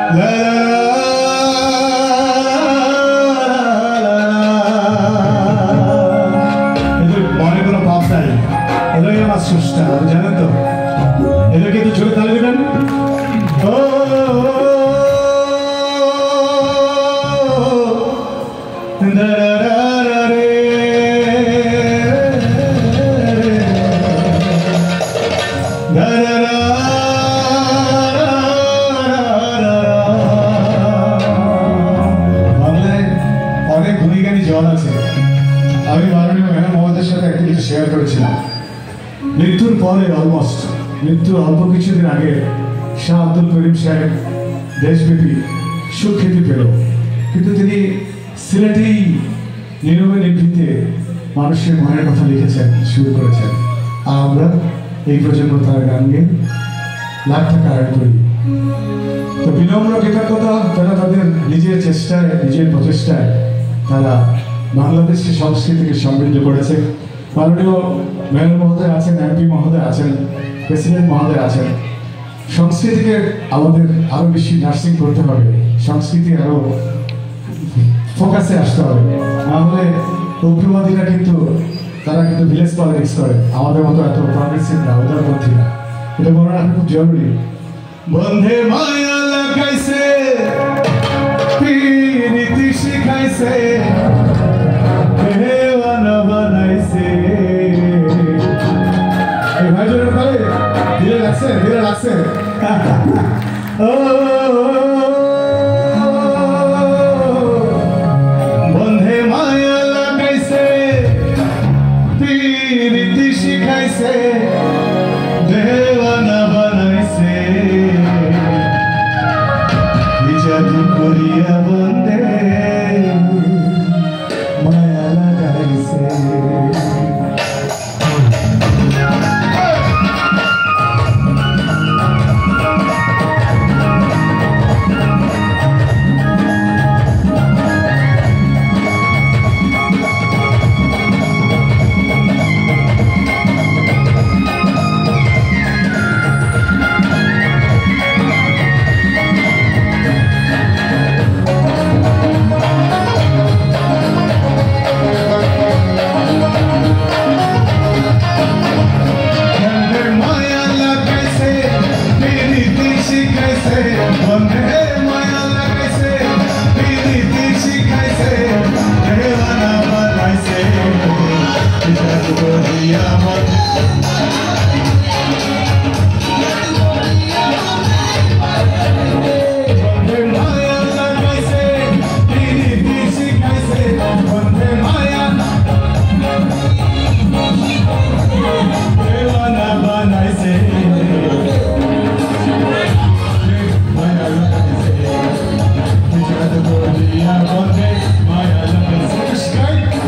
মনে কোনো ভাব নাই, এটাই আমার স্রষ্টা, জানেন তো? এদেরকে একটু জোরে তালি দেবেন। বাংলায় অনেক গুণীগানী জন আছে। আমি মাননীয় মেহর মহোদয়ের সাথে একটা কিছু শেয়ার করেছিলাম। মৃত্যুর পরে অলমোস্ট মৃত্যুর অল্প কিছুদিন আগে শাহ আব্দুল করিম সাহেব দেশব্যাপী সুখ্যাতি পেল, কিন্তু তিনি সিলেটেই নীরবে নিভৃতে মানুষের মনের কথা লিখেছেন, শুরু করেছেন। আর আমরা এই প্রজন্ম তার গান গেয়ে লাখ টাকা আয় করি। তো বিনম্র কৃতজ্ঞতা, তারা তাদের নিজের চেষ্টায়, নিজের প্রচেষ্টায় তারা বাংলাদেশের সংস্কৃতিকে সমৃদ্ধ করেছে। মাননীয় মেয়র মহোদয় আছেন, এমপি মহোদয় আছেন, প্রেসিডেন্ট মহোদয় আছেন। সংস্কৃতিকে আমাদের আরো বেশি নার্সিং করতে হবে, সংস্কৃতি আরো ফোকাসে আসতে হবে। নাহলে উগ্রবাদীরা কিন্তু তারা কিন্তু ভিলেজ পলিটিক্স করে, আমাদের মতো এত প্রগ্রেসিভ না, উদারপন্থী না। এটা মনে রাখা খুব জরুরি। বন্ধে মায়া লাগাইছে, রীতি শিখাইছে, বানাইছে। এই ভাই জোরে তালে, ধীরে লাগছে, ধীরে লাগছে। ও